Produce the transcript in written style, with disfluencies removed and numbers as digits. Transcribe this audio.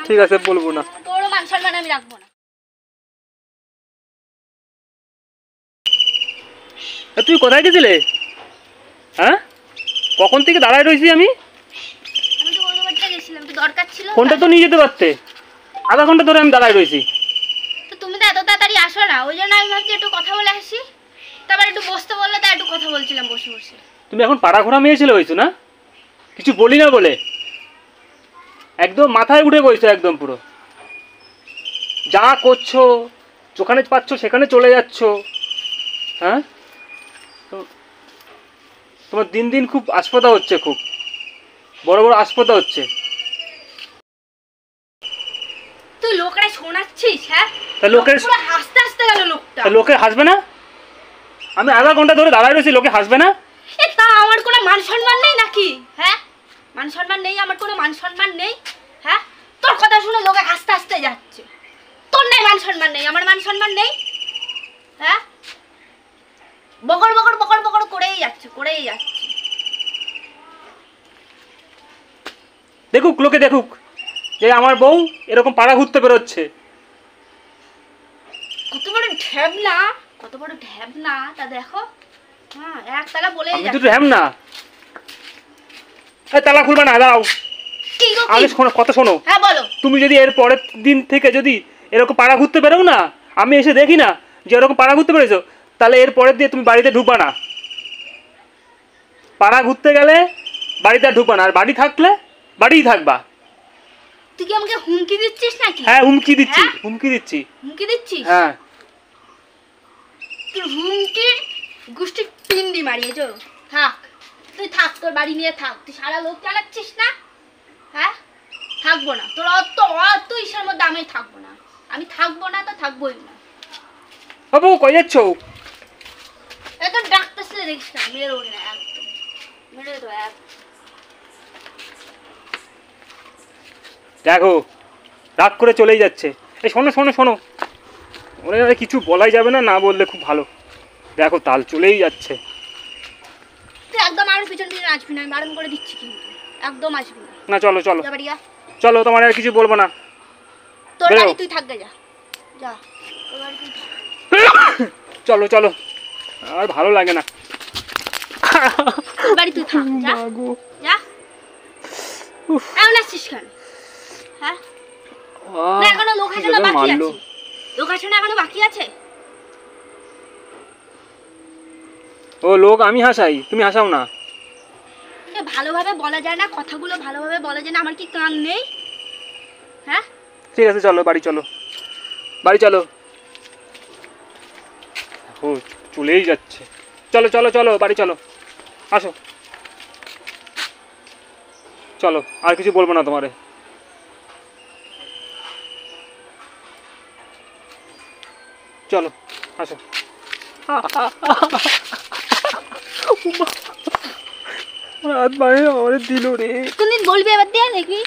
ঠিক আছে বলবো না। তোরও মান সম্মান আমি রাখবো না। তুই কোথায় গেছিলে? হ্যাঁ, কখন থেকে দাঁড়ায় রয়েছি আমি। আমি তো ওই বাড়িতে গেছিলাম, তো দরকার ছিল। ফোনটা তো নিয়ে যেতে পারতে, আধা ঘন্টা ধরে আমি দাঁড়ায় রয়েছি। তো তুমি তো এত তাড়াতাড়ি আসো না, ওই জন্য আমি ভাবছি একটু কথা বলে আসি। তারপর একটু বসতে বললে, তাই একটু কথা বলছিলাম বসে বসে। তুমি এখন পাড়া ঘোরা মেয়ে ছেলে হয়েছো না, কিছু বলি না বলে একদম মাথায় উঠে বইছো, একদম পুরো যা করছো যেখানে পাচ্ছ সেখানে চলে যাচ্ছ। হ্যাঁ, তোমার দিন দিন খুব আসপদা হচ্ছে, খুব বড় বড় আসপদা হচ্ছে। তুই লোকরা শোনাচ্ছিস? হ্যাঁ, তা লোকের পুরো হাসতে হাসতে গেল লোকটা। লোকে হাসবে না? আমি আধা ঘন্টা ধরে দাঁড়ায় রয়েছি, লোকে হাসবে না? এ তা আমার কোনো মান সম্মান নেই নাকি? হ্যাঁ, মান সম্মান নেই, আমার কোনো মান সম্মান নেই। হ্যাঁ, তোর কথা শুনে লোকে হাসতে হাসতে যাচ্ছে। তোর নেই মান সম্মান নেই, আমার মান সম্মান নেই। হ্যাঁ, বকর বকর বকর বকর করেই যাচ্ছে, করেই যাচ্ছে। দেখুক, লোকে দেখুক যে আমার বউ এরকম পাড়া ঘুরতে বেরোচ্ছে। কত বড় ঢ্যাবনা, কত বড় ঢ্যাবনা তা দেখো। হ্যাঁ, এক তালা বলেই আমি তো যাচ্ছে। হ্যাম না, তালা খুলবে না, দাও। কি গো, কি? আগে শোনো, কথা শোনো। হ্যাঁ বলো। তুমি যদি এর পরের দিন থেকে যদি এরকম পাড়া ঘুরতে বেরো না, আমি এসে দেখি না যে এরকম পাড়া ঘুরতে বেরোছো, তাহলে এর পরের দিয়ে তুমি বাড়িতে ঢুকবা না। পাড়া ঘুরতে গেলে বাড়িতে আর ঢুকবা না, আর বাড়ি থাকলে বাড়িই থাকবা। তুই কি আমাকে হুমকি দিচ্ছিস নাকি? হ্যাঁ, হুমকি দিচ্ছি, হ্যাঁ? হুমকি দিচ্ছি। হুমকি দিচ্ছিস? হ্যাঁ, তুই হুমকির গোষ্ঠী পিন্ডি মারিয়েছ। থাক, তুই থাক, তোর বাড়ি নিয়ে থাক। তুই সারা লোক চালাচ্ছিস না। হ্যাঁ, থাকবো না। তোর অত ইসের মধ্যে আমি থাকবো না। আমি থাকবো না তো থাকবোই না। বাবু কই যাচ্ছ? একদম ডাক্তার ছেলে দেখিস না, মেরে ওঠে না একদম, মেরে তো এক। দেখো রাগ করে চলেই যাচ্ছে। এই শোনো শোনো শোনো, ওরে কিছু বলাই যাবে না, না বললে খুব ভালো। দেখো তাল চলেই যাচ্ছে। তুই একদম আর পিছন পিছন আসবি না, আমি বারণ করে দিচ্ছি কিন্তু। একদম আসবি না। না চলো চলো যা বাড়িয়া, চলো, তোমার আর কিছু বলবো না। তোর বেরো। বাড়ি তুই থাকবে, যা যা, তোর বাড়ি তুই থাক। চলো চলো, আর ভালো লাগে না। তোর বাড়ি তুই থাক, যা যা। এমন আসছিস কেন? হ্যাঁ, না এখনো লোক হাসানো বাকি আছে। লোক হাসানো এখনো বাকি আছে। ও লোক আমি হাসাই, তুমি হাসাও না। এ ভালোভাবে বলা যায় না, কথাগুলো ভালোভাবে বলা যায় না। আমার কি কান নেই? হ্যাঁ, ঠিক আছে চলো বাড়ি চলো, বাড়ি চলো। ও চলেই যাচ্ছে। চলো চলো চলো বাড়ি চলো, আসো চলো, আর কিছু বলবো না তোমারে। চলো আসো। রাত বাইরে আমার দিল রে। কোনদিন বলবি এবার দিয়ে দেখবি।